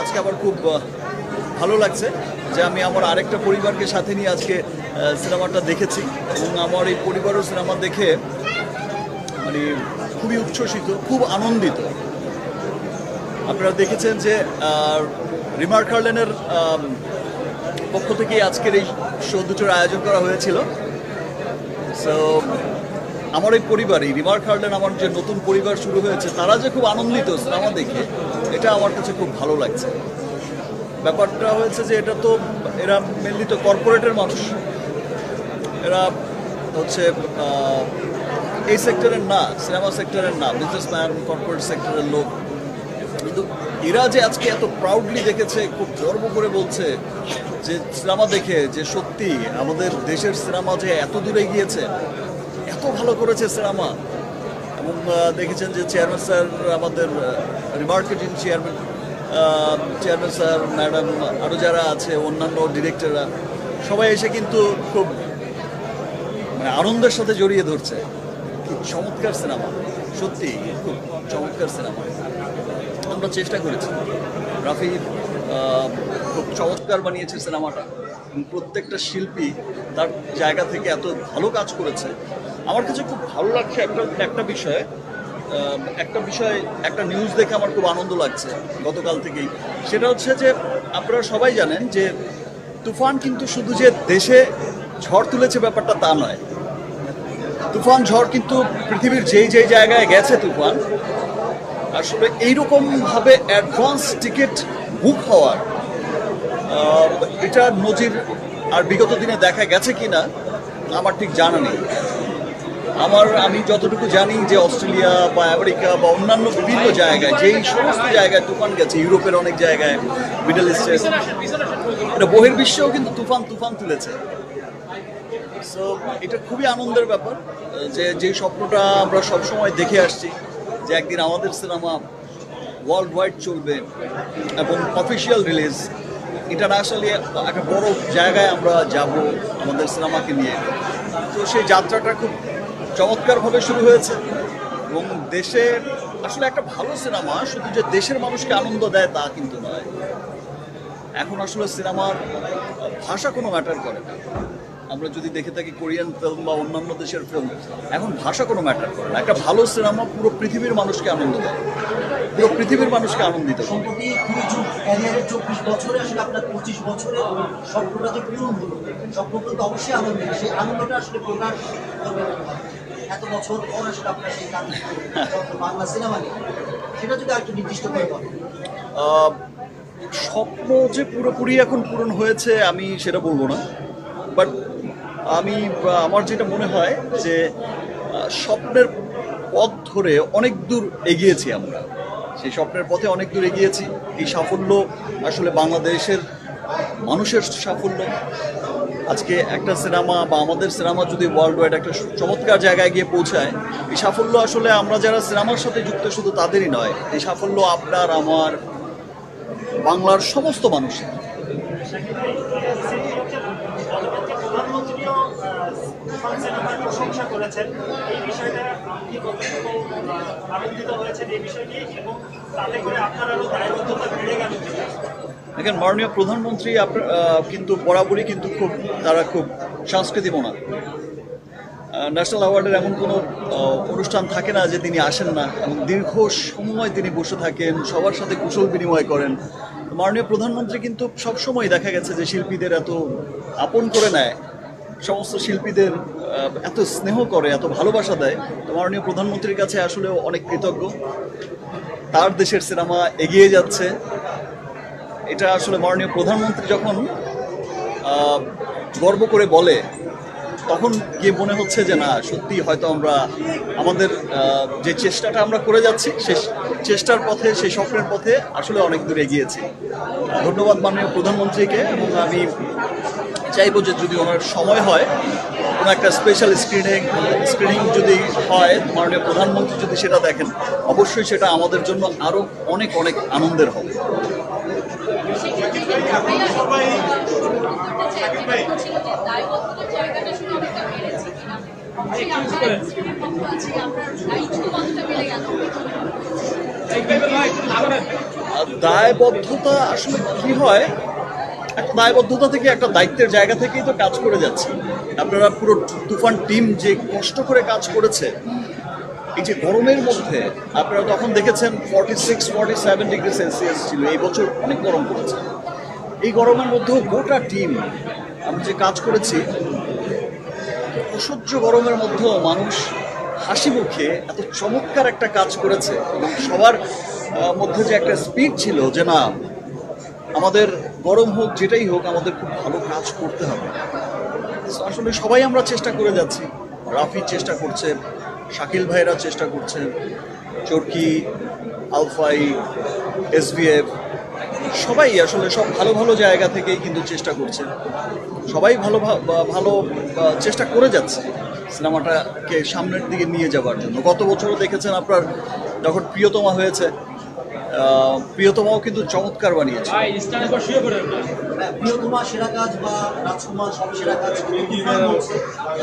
আজকে আবার খুব ভালো লাগছে যে আমি আমার আরেকটা পরিবারকে সাথে নিয়ে আজকে সিনেমাটা দেখেছি এবং আমার এই পরিবারের সিনেমা দেখে মানে খুবই উচ্ছ্বসিত, খুব আনন্দিত। আপনারা দেখেছেন যে রিমার কার্লেনের পক্ষ থেকে আজকের এই শো দুটোর আয়োজন করা হয়েছিল। সো আমার এই পরিবার, এই রিমার কার্লেন আমার যে নতুন পরিবার শুরু হয়েছে, তারা যে খুব আনন্দিত সিনেমা দেখে, এটা আমার কাছে খুব ভালো লাগছে। ব্যাপারটা হয়েছে যে এটা তো এরা মেনলি তো কর্পোরেটের মানুষ, এরা হচ্ছে এই সেক্টরের না, সিনেমা সেক্টরের না, বিজনেসম্যান, কর্পোরেট সেক্টরের লোক। কিন্তু এরা যে আজকে এত প্রাউডলি দেখেছে, খুব গর্ব করে বলছে যে সিনেমা দেখে যে সত্যি আমাদের দেশের সিনেমা যে এত দূরে গিয়েছে, এত ভালো করেছে সিনেমা। এবং দেখেছেন যে চেয়ারম্যান স্যার, আমাদের রিমার্কেটিং চেয়ারম্যান স্যার, ম্যাডাম, আরও যারা আছে অন্যান্য ডিরেক্টররা, সবাই এসে কিন্তু খুব মানে আনন্দের সাথে জড়িয়ে ধরছে। কি চমৎকার সিনেমা, সত্যি খুব চমৎকার সিনেমা। আমরা চেষ্টা করেছি, রাফি খুব চমৎকার বানিয়েছে সিনেমাটা এবং প্রত্যেকটা শিল্পী তার জায়গা থেকে এত ভালো কাজ করেছে। আমার কাছে খুব ভালো লাগছে একটা নিউজ দেখে আমার খুব আনন্দ লাগছে গতকাল থেকেই। সেটা হচ্ছে যে আপনারা সবাই জানেন যে তুফান কিন্তু শুধু যে দেশে ঝড় তুলেছে ব্যাপারটা তা নয়। তুফান ঝড় কিন্তু পৃথিবীর যেই জায়গায় গেছে তুফান, আসলে এইরকমভাবে অ্যাডভান্স টিকিট বুক হওয়ার এটা নজির আর বিগত দিনে দেখা গেছে কিনা আমার ঠিক জানা নেই। আমি যতটুকু জানি যে অস্ট্রেলিয়া বা আমেরিকা বা অন্যান্য বিভিন্ন জায়গায়, যেই সমস্ত জায়গায় তুফান গেছে, ইউরোপের অনেক জায়গায়, মিডল ইস্টে, এটা বহির্বিশ্বেও কিন্তু তুফান তুলেছে। সো এটা খুবই আনন্দের ব্যাপার যে স্বপ্নটা আমরা সবসময় দেখে আসছি যে একদিন আমাদের সিনেমা ওয়ার্ল্ড ওয়াইড চলবে এবং অফিসিয়াল রিলিজ ইন্টারন্যাশনালি একটা বড় জায়গায় আমরা যাব আমাদের সিনেমাকে নিয়ে। তো সেই যাত্রাটা খুব চমৎকারভাবে শুরু হয়েছে এবং দেশে আসলে একটা ভালো সিনেমা শুধু যে দেশের মানুষকে আনন্দ দেয় তা কিন্তু নয়। এখন আসলে সিনেমার ভাষা কোনো ম্যাটার করে না। আমরা যদি দেখে থাকি কোরিয়ান ফিল্ম বা অন্যান্য দেশের ফিল্ম, এখন ভাষা কোনো ম্যাটার করে না। একটা ভালো সিনেমা পুরো পৃথিবীর মানুষকে আনন্দ দেয়, পুরো পৃথিবীর মানুষকে আনন্দিত। সম্প্রতি ক্যারিয়ারের 24 বছরে আসলে আপনার 25 বছরের স্বপ্নটা যে পূরণ হলো, স্বপ্ন বলতে অবশ্যই আনন্দ, সেই আনন্দটা আসলে প্রকাশ এত বছর পর আসলে আপনার সেই গান বাংলা সিনেমা নিয়ে, সেটা যদি একটু নির্দিষ্ট করে বলেন। স্বপ্ন যে পুরোপুরি এখন পূরণ হয়েছে আমি সেটা বলবো না, বাট আমার যেটা মনে হয় যে স্বপ্নের পথ ধরে অনেক দূর এগিয়েছি আমরা, সেই স্বপ্নের পথে অনেক দূর এগিয়েছি। এই সাফল্য আসলে বাংলাদেশের মানুষের সাফল্য। আজকে একটা সিনেমা বা আমাদের সিনেমা যদি ওয়ার্ল্ড ওয়াইড একটা চমৎকার জায়গায় গিয়ে পৌঁছায়, এই সাফল্য আসলে আমরা যারা সিনেমার সাথে যুক্ত শুধু তাদেরই নয়, এই সাফল্য আপনার, আমার, বাংলার সমস্ত মানুষের। প্রশংসা করেছেন, এই বিষয়টা আপনি কতটুকু আনন্দিত হয়েছেন এই বিষয় নিয়ে, এবং তাতে করে আপনার আরো দায়বদ্ধতা বেড়ে গেল? দেখেন, মাননীয় প্রধানমন্ত্রী কিন্তু বরাবরই কিন্তু তারা খুব সাংস্কৃতিক মনা। ন্যাশনাল অ্যাওয়ার্ডের এমন কোনো অনুষ্ঠান থাকে না যে তিনি আসেন না, এবং দীর্ঘ সময় তিনি বসে থাকেন, সবার সাথে কুশল বিনিময় করেন। মাননীয় প্রধানমন্ত্রী কিন্তু সবসময় দেখা গেছে যে শিল্পীদের এত আপন করে নেয়, সমস্ত শিল্পীদের এত স্নেহ করে, এত ভালোবাসা দেয়। তো মাননীয় প্রধানমন্ত্রীর কাছে আসলে অনেক কৃতজ্ঞ। তার দেশের সিনেমা এগিয়ে যাচ্ছে, এটা আসলে মাননীয় প্রধানমন্ত্রী যখন গর্ব করে বলে, তখন গিয়ে মনে হচ্ছে যে না, সত্যি হয়তো আমরা আমাদের যে চেষ্টাটা আমরা করে যাচ্ছি, সেই চেষ্টার পথে, সেই স্বপ্নের পথে আসলে অনেক দূর এগিয়েছি। ধন্যবাদ মাননীয় প্রধানমন্ত্রীকে, এবং আমি চাইবো যে যদি ওনার সময় হয়, কোনো একটা স্পেশাল স্ক্রিনিং যদি হয়, মাননীয় প্রধানমন্ত্রী যদি সেটা দেখেন, অবশ্যই সেটা আমাদের জন্য আরও অনেক অনেক আনন্দের হবে। আমরা দায়বদ্ধতা আসলে কি হয়, একটা দায়বদ্ধতা থেকে একটা দায়িত্বের জায়গা থেকেই তো কাজ করে যাচ্ছি। আপনারা পুরো তুফান টিম যে কষ্ট করে কাজ করেছে, এই যে গরমের মধ্যে আপনারা তখন দেখেছেন 46-47 ডিগ্রি সেলসিয়াস ছিল, এই বছর অনেক গরম পড়েছে। এই গরমের মধ্যেও গোটা টিম আমি যে কাজ করেছি, অসহ্য গরমের মধ্যেও মানুষ হাসি মুখে এত চমৎকার একটা কাজ করেছে এবং সবার মধ্যে যে একটা স্পিড ছিল যে না, আমাদের গরম হোক যেটাই হোক আমাদের খুব ভালো কাজ করতে হবে। So আসলে সবাই আমরা চেষ্টা করে যাচ্ছি। রাফি চেষ্টা করছে, শাকিল ভাইরা চেষ্টা করছে, চরকি, আলফাই, SVF, সবাই আসলে সব ভালো ভালো জায়গা থেকেই কিন্তু চেষ্টা করছে। সবাই ভালো ভালো চেষ্টা করে যাচ্ছে সিনেমাটাকে সামনের দিকে নিয়ে যাওয়ার জন্য। গত বছরও দেখেছেন আপনার যখন প্রিয়তমা হয়েছে, প্রিয়তমাও কিন্তু চমৎকার বানিয়েছে। প্রিয়তমা সেরা কাজ বা রাজকুমার সব সেরা কাজ, তুফান হচ্ছে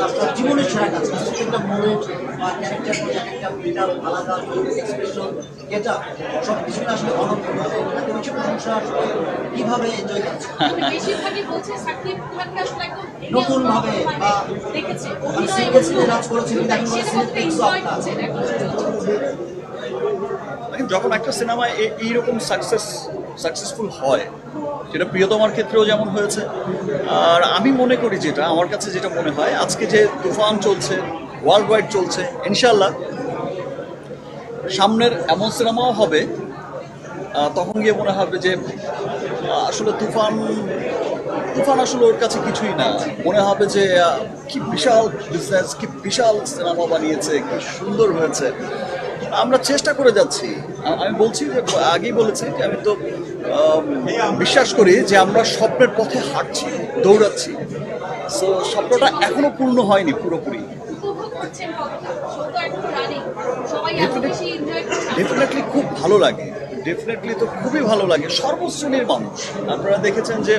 আপনার জীবনের সেরা কাজ। প্রত্যেকটা মোমেন্ট বা ক্যারেক্টার একটা বিটার আলাদা এক্সপ্রেশন, এটা সব কিছু আসলে অনন্ত। এত কিছু প্রশংসা আসলে কিভাবে এনজয় করছে বেশিরভাগই বলছে সাকিব খানকে আসলে একদম নতুন ভাবে বা দেখেছে সিঙ্গেল সিঙ্গেল কাজ করেছেন কিন্তু এখন সেটা এনজয় করছে এখন দেখেন, যখন একটা সিনেমা এইরকম সাকসেসফুল হয়, সেটা প্রিয়তমার ক্ষেত্রেও যেমন হয়েছে। আর আমি মনে করি, যেটা আমার কাছে যেটা মনে হয়, আজকে যে তুফান চলছে, ওয়ার্ল্ড ওয়াইড চলছে, ইনশাল্লাহ সামনের এমন সিনেমাও হবে, তখন গিয়ে মনে হবে যে আসলে তুফান আসলে ওর কাছে কিছুই না। মনে হবে যে কি বিশাল বিজনেস, কি বিশাল সিনেমা বানিয়েছে, কি সুন্দর হয়েছে। আমরা চেষ্টা করে যাচ্ছি। আমি বলছি যে, আগেই বলেছি যে আমি তো বিশ্বাস করি যে আমরা স্বপ্নের পথে হাঁটছি, দৌড়াচ্ছি। সো স্বপ্নটা এখনো পূর্ণ হয়নি পুরোপুরি। উপভোগ করছেন কতটা শো তো এখন রানিং সবাই এত বেশি এনজয় করছে ডেফিনেটলি খুব ভালো লাগে, ডেফিনেটলি তো খুবই ভালো লাগে। সর্বশ্রেণীর মানুষ, আপনারা দেখেছেন যে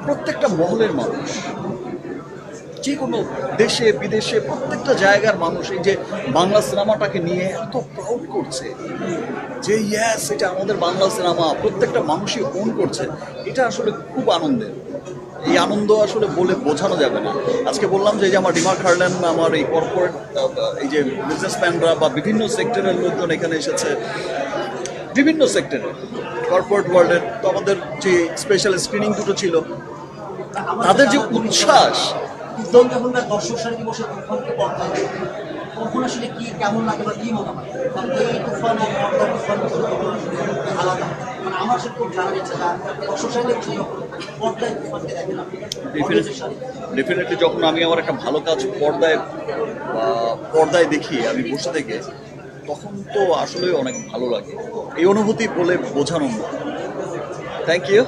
প্রত্যেকটা মহলের মানুষ, যে কোনো দেশে বিদেশে প্রত্যেকটা জায়গার মানুষ এই যে বাংলা সিনেমাটাকে নিয়ে এত প্রাউড করছে যে ইয়েস, এটা আমাদের বাংলা সিনেমা, প্রত্যেকটা মানুষই ওন করছে। এটা আসলে খুব আনন্দের। এই আনন্দ আসলে বলে বোঝানো যাবে না। আজকে বললাম যে এই যে আমার রিমার্ক হারলেন, আমার এই কর্পোরেট এই যে বিজনেসম্যানরা বা বিভিন্ন সেক্টরের লোকজন এখানে এসেছে, বিভিন্ন সেক্টরের কর্পোরেট ওয়ার্ল্ডের। তো আমাদের যে স্পেশাল স্ক্রিনিং দুটো ছিল, তাদের যে উচ্ছ্বাস, তুফান যখন দর্শক সারি বসে তুফানকে পর্দায় দেখে, তখন আসলে কি কেমন লাগে বা কি মনে হয়? কারণ এই তুফান আর পর্দার তুফান আলাদা। মানে আমার সে খুব জানার ইচ্ছা, দর্শক সারি বসে যখন পর্দায় তুফানকে দেখেন আপনি, ডেফিনেটলি যখন আমি আমার একটা ভালো কাজ পর্দায় দেখি, আমি বসে থেকে, তখন তো আসলে অনেক ভালো লাগে। এই অনুভূতি বলে বোঝানো না। Thank you.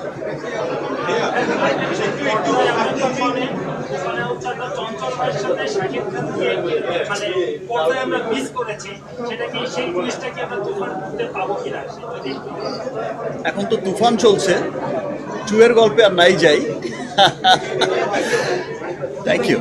চঞ্চল ভাইয়ের সাথে শাকিব খানকে মানে পর্দায় আমরা মিস করেছি, সেটা কি সেই জিনিসটা কি আমরা তুফান করতে পাবো কিনা যদি এখন তো তুফান চলছে, চুয়ের গল্পে আর নাই যাই। Thank you.